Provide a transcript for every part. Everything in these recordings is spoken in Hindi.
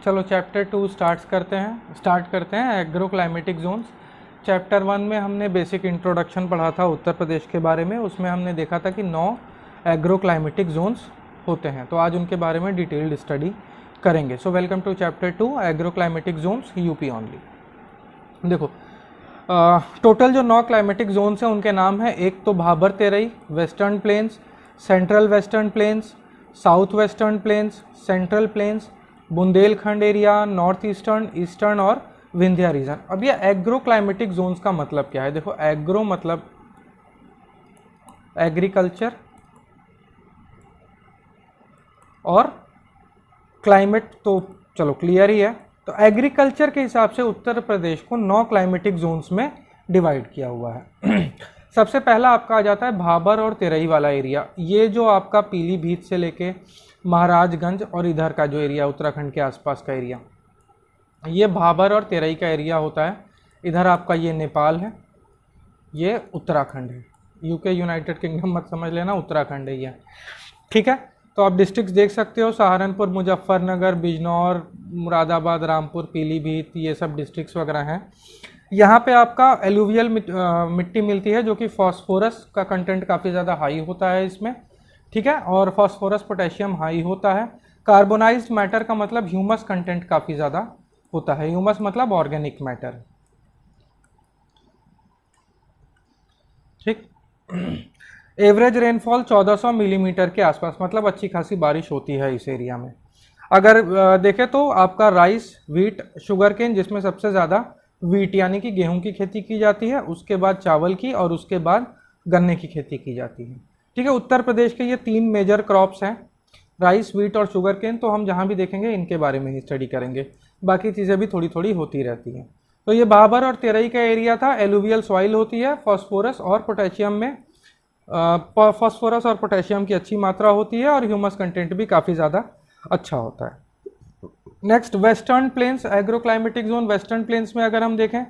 चलो चैप्टर 2 स्टार्ट करते हैं एग्रो क्लाइमेटिक जोन्स। चैप्टर 1 में हमने बेसिक इंट्रोडक्शन पढ़ा था उत्तर प्रदेश के बारे में। उसमें हमने देखा था कि 9 एग्रो क्लाइमेटिक जोन्स होते हैं, तो आज उनके बारे में डिटेल्ड स्टडी करेंगे। So welcome to chapter 2 agro climatic zones UP only. देखो टोटल जो 9 क्लाइमेटिक जोन्स हैं उनके नाम हैं, एक तो Bhabar Terai, western plains, central western plains, south western plains, central plains, Bundelkhand area, north eastern, eastern और विंध्या रीजन। अब ये एग्रो क्लाइमेटिक जोन्स का मतलब क्या है? देखो एग्रो मतलब एग्रीकल्चर और क्लाइमेट तो चलो क्लियर ही है। तो एग्रीकल्चर के हिसाब से उत्तर प्रदेश को 9 क्लाइमेटिक जोन्स में डिवाइड किया हुआ है। सबसे पहला आपका आ जाता है भाबर और तेरई वाला एरिया। ये जो आपका पीलीभीत से लेके महाराजगंज और इधर का जो एरिया उत्तराखंड के आसपास का एरिया, ये भाबर और तेरई का एरिया होता है। इधर आपका ये नेपाल है, ये उत्तराखंड है। यूके यूनाइटेड किंगडम मत समझ लेना, उत्तराखंड है ये, ठीक है। तो आप डिस्ट्रिक्ट्स देख सकते हो, सहारनपुर, मुजफ्फरनगर, बिजनौर, मुरादाबाद, रामपुर, पीलीभीत, ये सब डिस्ट्रिक्ट्स वगैरह हैं। यहाँ पे आपका एलुवियल मिट्टी मिलती है जो कि फॉस्फोरस का कंटेंट काफ़ी ज़्यादा हाई होता है इसमें, ठीक है, और फॉस्फोरस पोटेशियम हाई होता है। कार्बोनाइज्ड मैटर का मतलब ह्यूमस कंटेंट काफ़ी ज़्यादा होता है। ह्यूमस मतलब ऑर्गेनिक मैटर, ठीक। एवरेज रेनफॉल 1400 मिलीमीटर के आसपास, मतलब अच्छी खासी बारिश होती है इस एरिया में। अगर देखें तो आपका राइस, व्हीट, शुगर केन, जिसमें सबसे ज़्यादा व्हीट यानी कि गेहूं की खेती की जाती है, उसके बाद चावल की और उसके बाद गन्ने की खेती की जाती है, ठीक है। उत्तर प्रदेश के ये 3 मेजर क्रॉप्स हैं, राइस, व्हीट और शुगर केन। तो हम जहाँ भी देखेंगे इनके बारे में ही स्टडी करेंगे, बाकी चीज़ें भी थोड़ी थोड़ी होती रहती हैं। तो ये भाबर और तेरई का एरिया था। एलुवियल सॉइल होती है, फॉस्फोरस और पोटेशियम में फॉस्फोरस और पोटेशियम की अच्छी मात्रा होती है और ह्यूमस कंटेंट भी काफ़ी ज़्यादा अच्छा होता है। Next western plains agro climatic zone. Western plains में अगर हम देखें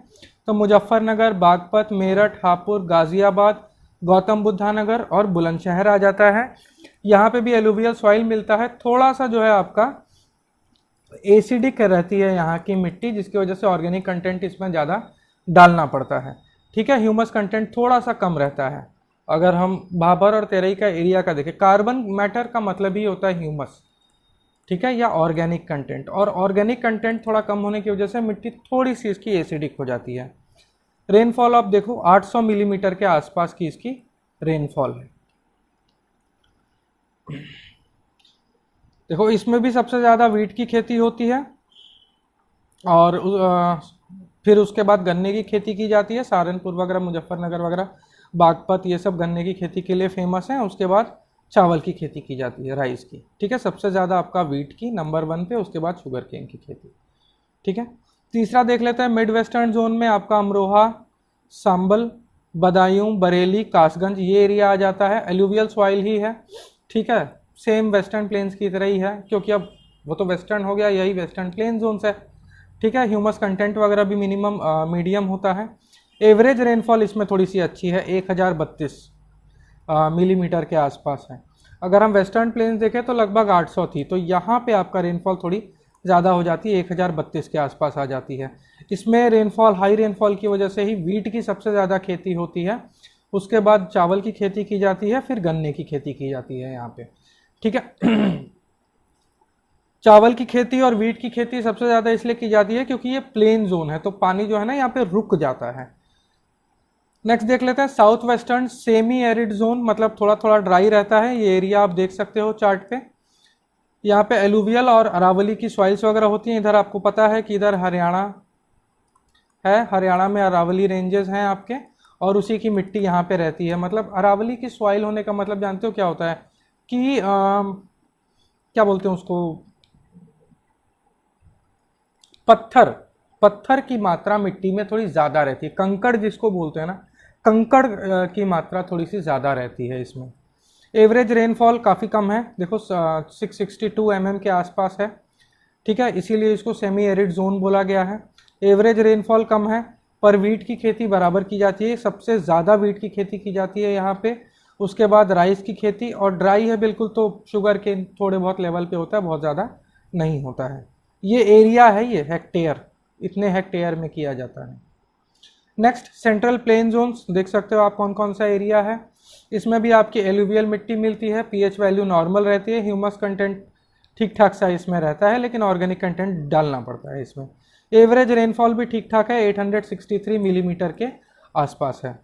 तो मुजफ्फरनगर, बागपत, मेरठ, हापुड़, गाजियाबाद, गौतम बुद्धा नगर और बुलंदशहर आ जाता है। यहाँ पे भी एलुवियल सॉइल मिलता है। थोड़ा सा जो है आपका एसिडिक रहती है यहाँ की मिट्टी, जिसकी वजह से ऑर्गेनिक कंटेंट इसमें ज़्यादा डालना पड़ता है, ठीक है। ह्यूमस कंटेंट थोड़ा सा कम रहता है। अगर हम भाबर और तेरई का एरिया का देखें, कार्बन मैटर का मतलब ही होता है ह्यूमस, ठीक है, या ऑर्गेनिक कंटेंट, और ऑर्गेनिक कंटेंट थोड़ा कम होने की वजह से मिट्टी थोड़ी सी इसकी एसिडिक हो जाती है। रेनफॉल आप देखो 800 मिलीमीटर के आसपास की इसकी रेनफॉल है। देखो इसमें भी सबसे ज़्यादा व्हीट की खेती होती है और फिर उसके बाद गन्ने की खेती की जाती है। सहारनपुर वगैरह, मुजफ्फरनगर वगैरह, बागपत, ये सब गन्ने की खेती के लिए फेमस हैं। उसके बाद चावल की खेती की जाती है, राइस की, ठीक है। सबसे ज़्यादा आपका व्हीट की नंबर 1 पे, उसके बाद शुगर केन की खेती, ठीक है। तीसरा देख लेते हैं मिड वेस्टर्न जोन में आपका अमरोहा, संबल, बदायूं, बरेली, कासगंज, ये एरिया आ जाता है। एलुवियल सॉइल ही है, ठीक है, सेम वेस्टर्न प्लेन्स की तरह ही है, क्योंकि अब वो तो वेस्टर्न हो गया, यही वेस्टर्न प्लेन जोन्स है, ठीक है। ह्यूमस कंटेंट वगैरह भी मिनिमम मीडियम होता है। एवरेज रेनफॉल इसमें थोड़ी सी अच्छी है, 1032 मिलीमीटर के आसपास है। अगर हम वेस्टर्न प्लेन्स देखें तो लगभग 800 थी, तो यहाँ पे आपका रेनफॉल थोड़ी ज़्यादा हो जाती है, 1032 के आसपास आ जाती है। इसमें रेनफॉल, हाई रेनफॉल की वजह से ही व्हीट की सबसे ज़्यादा खेती होती है, उसके बाद चावल की खेती की जाती है, फिर गन्ने की खेती की जाती है यहाँ पे, ठीक है। चावल की खेती और व्हीट की खेती सबसे ज़्यादा इसलिए की जाती है क्योंकि ये प्लेन जोन है, तो पानी जो है ना यहाँ पे रुक जाता है। नेक्स्ट देख लेते हैं south western semi arid zone, मतलब थोड़ा थोड़ा ड्राई रहता है ये एरिया, आप देख सकते हो चार्ट पे। यहाँ पे एलुवियल और अरावली की सॉइल्स वगैरह होती हैं। इधर आपको पता है कि इधर हरियाणा है, हरियाणा में अरावली रेंजेस हैं आपके, और उसी की मिट्टी यहाँ पे रहती है। मतलब अरावली की सॉइल होने का मतलब जानते हो क्या होता है कि क्या बोलते हैं उसको, पत्थर की मात्रा मिट्टी में थोड़ी ज़्यादा रहती है, कंकड़ जिसको बोलते हैं ना, कंकड़ की मात्रा थोड़ी सी ज़्यादा रहती है इसमें। एवरेज रेनफॉल काफ़ी कम है, देखो 662 mm के आसपास है, ठीक है, इसीलिए इसको सेमी एरिड जोन बोला गया है। एवरेज रेनफॉल कम है, पर व्हीट की खेती बराबर की जाती है। सबसे ज़्यादा व्हीट की खेती की जाती है यहाँ पे, उसके बाद राइस की खेती, और ड्राई है बिल्कुल, तो शुगर के थोड़े बहुत लेवल पे होता है, बहुत ज़्यादा नहीं होता है, ये एरिया है, ये हेक्टेयर, इतने हेक्टेयर में किया जाता है। नेक्स्ट सेंट्रल प्लेन जोन्स, देख सकते हो आप कौन कौन सा एरिया है। इसमें भी आपकी एलुवियल मिट्टी मिलती है, पीएच वैल्यू नॉर्मल रहती है, ह्यूमस कंटेंट ठीक ठाक सा इसमें रहता है, लेकिन ऑर्गेनिक कंटेंट डालना पड़ता है इसमें। एवरेज रेनफॉल भी ठीक ठाक है, 863 मिलीमीटर के आसपास है।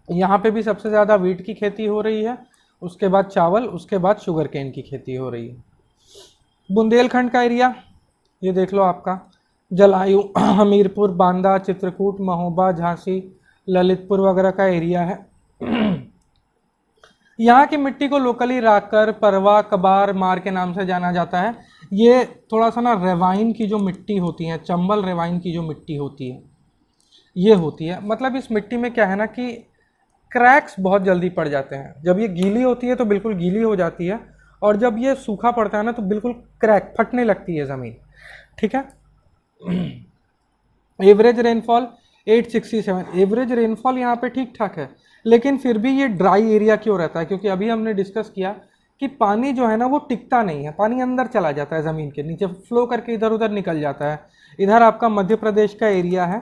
यहाँ पे भी सबसे ज़्यादा वीट की खेती हो रही है, उसके बाद चावल, उसके बाद शुगर केन की खेती हो रही है। बुंदेलखंड का एरिया ये देख लो आपका, जलायु, हमीरपुर, बांदा, चित्रकूट, महोबा, झांसी, ललितपुर वगैरह का एरिया है। यहाँ की मिट्टी को लोकली राकर, परवा, कबार, मार के नाम से जाना जाता है। ये थोड़ा सा ना रेवाइन की जो मिट्टी होती है, चंबल रेवाइन की जो मिट्टी होती है ये होती है। मतलब इस मिट्टी में क्या है ना कि क्रैक्स बहुत जल्दी पड़ जाते हैं। जब ये गीली होती है तो बिल्कुल गीली हो जाती है, और जब ये सूखा पड़ता है ना तो बिल्कुल क्रैक फटने लगती है ज़मीन। ठीक है। एवरेज रेनफॉल 867, एवरेज रेनफॉल यहाँ पे ठीक ठाक है, लेकिन फिर भी ये ड्राई एरिया क्यों रहता है? क्योंकि अभी हमने डिस्कस किया कि पानी जो है ना वो टिकता नहीं है, पानी अंदर चला जाता है, ज़मीन के नीचे फ्लो करके इधर उधर निकल जाता है। इधर आपका मध्य प्रदेश का एरिया है,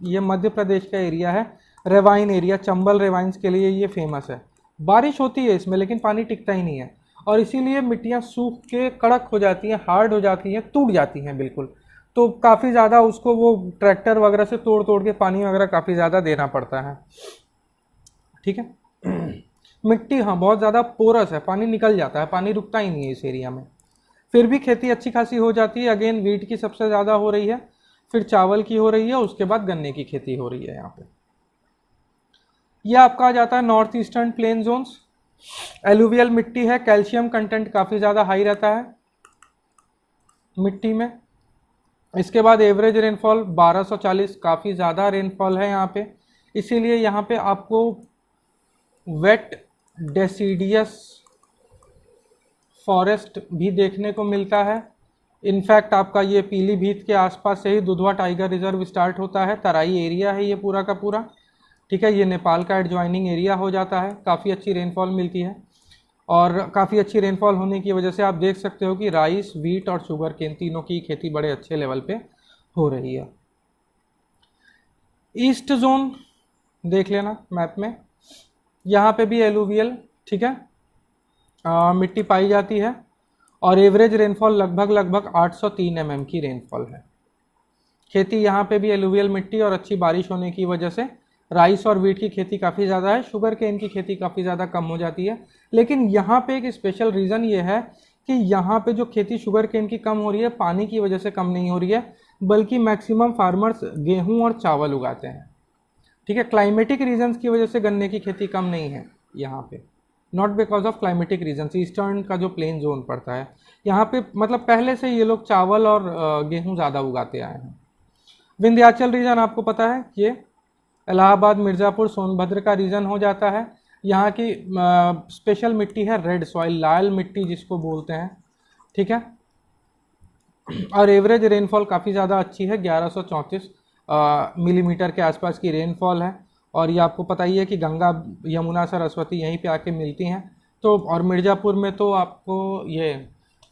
ये मध्य प्रदेश का एरिया है, रेवाइन एरिया, चंबल रेवाइंस के लिए ये फेमस है। बारिश होती है इसमें लेकिन पानी टिकता ही नहीं है, और इसीलिए मिट्टियाँ सूख के कड़क हो जाती हैं, हार्ड हो जाती हैं, टूट जाती हैं बिल्कुल। तो काफ़ी ज़्यादा उसको वो ट्रैक्टर वगैरह से तोड़ तोड़ के पानी वगैरह काफ़ी ज़्यादा देना पड़ता है। ठीक है। मिट्टी हाँ बहुत ज़्यादा पोरस है, पानी निकल जाता है, पानी रुकता ही नहीं है इस एरिया में। फिर भी खेती अच्छी खासी हो जाती है। अगेन वीट की सबसे ज़्यादा हो रही है, फिर चावल की हो रही है, उसके बाद गन्ने की खेती हो रही है यहाँ पे। यह आपका आ जाता है north eastern plain zones. Alluvial मिट्टी है, कैल्शियम कंटेंट काफ़ी ज़्यादा हाई रहता है मिट्टी में। इसके बाद एवरेज रेनफॉल 1240, काफ़ी ज़्यादा रेनफॉल है यहाँ पे, इसीलिए यहाँ पे आपको वेट डेसिडियस फॉरेस्ट भी देखने को मिलता है। इनफैक्ट आपका ये पीलीभीत के आसपास से ही दुधवा टाइगर रिजर्व स्टार्ट होता है, तराई एरिया है ये पूरा का पूरा। ठीक है, ये नेपाल का एडजॉइनिंग एरिया हो जाता है। काफ़ी अच्छी रेनफॉल मिलती है, और काफ़ी अच्छी रेनफॉल होने की वजह से आप देख सकते हो कि राइस, वीट और शुगर केन तीनों की खेती बड़े अच्छे लेवल पे हो रही है। ईस्ट जोन देख लेना मैप में, यहाँ पे भी एलुवियल, ठीक है, मिट्टी पाई जाती है, और एवरेज रेनफॉल लगभग 803 mm की रेनफॉल है। खेती यहाँ पे भी एलुवियल मिट्टी और अच्छी बारिश होने की वजह से राइस और वीट की खेती काफ़ी ज़्यादा है, शुगर केन की खेती काफ़ी ज़्यादा कम हो जाती है। लेकिन यहाँ पे एक स्पेशल रीज़न ये है कि यहाँ पे जो खेती शुगर केन की कम हो रही है, पानी की वजह से कम नहीं हो रही है, बल्कि मैक्सिमम फार्मर्स गेहूँ और चावल उगाते हैं। ठीक है, क्लाइमेटिक रीजंस की वजह से गन्ने की खेती कम नहीं है यहाँ पे, not because of climatic reasons. Eastern का जो प्लेन जोन पड़ता है यहाँ पे, मतलब पहले से ये लोग चावल और गेहूँ ज़्यादा उगाते आए हैं। विंध्याचल रीजन आपको पता है, ये इलाहाबाद, मिर्ज़ापुर, सोनभद्र का रीजन हो जाता है। यहाँ की स्पेशल मिट्टी है रेड सॉइल, लाल मिट्टी जिसको बोलते हैं। ठीक है, और एवरेज रेनफॉल काफ़ी ज़्यादा अच्छी है, 1134 मिलीमीटर के आसपास की रेनफॉल है। और ये आपको पता ही है कि गंगा, यमुना, सरस्वती यहीं पे आके मिलती हैं। तो और मिर्ज़ापुर में तो आपको ये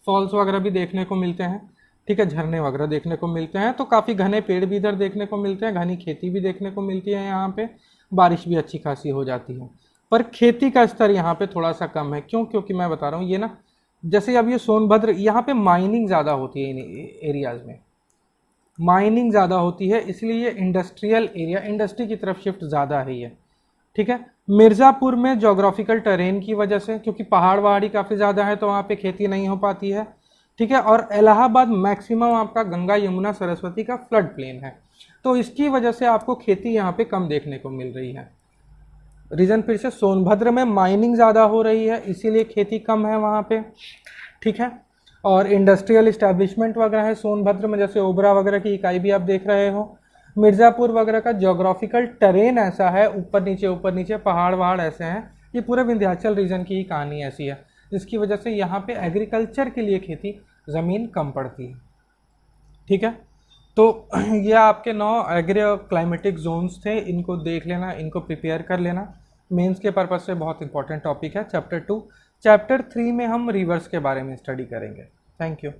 फॉल्स वगैरह भी देखने को मिलते हैं। ठीक है, झरने वगैरह देखने को मिलते हैं। तो काफ़ी घने पेड़ भी इधर देखने को मिलते हैं, घनी खेती भी देखने को मिलती है यहाँ पे, बारिश भी अच्छी खासी हो जाती है। पर खेती का स्तर यहाँ पे थोड़ा सा कम है। क्यों? क्योंकि मैं बता रहा हूँ ये ना, जैसे अब ये सोनभद्र, यहाँ पे माइनिंग ज़्यादा होती है, इन एरियाज़ में माइनिंग ज़्यादा होती है, इसलिए इंडस्ट्रियल एरिया, इंडस्ट्री की तरफ शिफ्ट ज़्यादा है ये। ठीक है, मिर्ज़ापुर में जोग्राफिकल टेरेन की वजह से, क्योंकि पहाड़ वहाड़ी काफ़ी ज़्यादा है तो वहाँ पे खेती नहीं हो पाती है। ठीक है, और इलाहाबाद मैक्सिमम आपका गंगा, यमुना, सरस्वती का फ्लड प्लेन है, तो इसकी वजह से आपको खेती यहाँ पे कम देखने को मिल रही है। रीज़न फिर से, सोनभद्र में माइनिंग ज़्यादा हो रही है, इसीलिए खेती कम है वहाँ पे। ठीक है, और इंडस्ट्रियल इस्टेब्लिशमेंट वगैरह है सोनभद्र में, जैसे ओबरा वगैरह की इकाई भी आप देख रहे हो। मिर्ज़ापुर वगैरह का ज्योग्राफिकल टेरेन ऐसा है, ऊपर नीचे पहाड़ वहाड़ ऐसे हैं। ये पूरे विंध्याचल रीजन की ही कहानी ऐसी है, जिसकी वजह से यहाँ पे एग्रीकल्चर के लिए खेती ज़मीन कम पड़ती है। ठीक है, तो ये आपके 9 एग्रो क्लाइमेटिक जोन्स थे, इनको देख लेना, इनको प्रिपेयर कर लेना। मेंस के पर्पज़ से बहुत इंपॉर्टेंट टॉपिक है। चैप्टर 2, चैप्टर 3 में हम रिवर्स के बारे में स्टडी करेंगे। Thank you.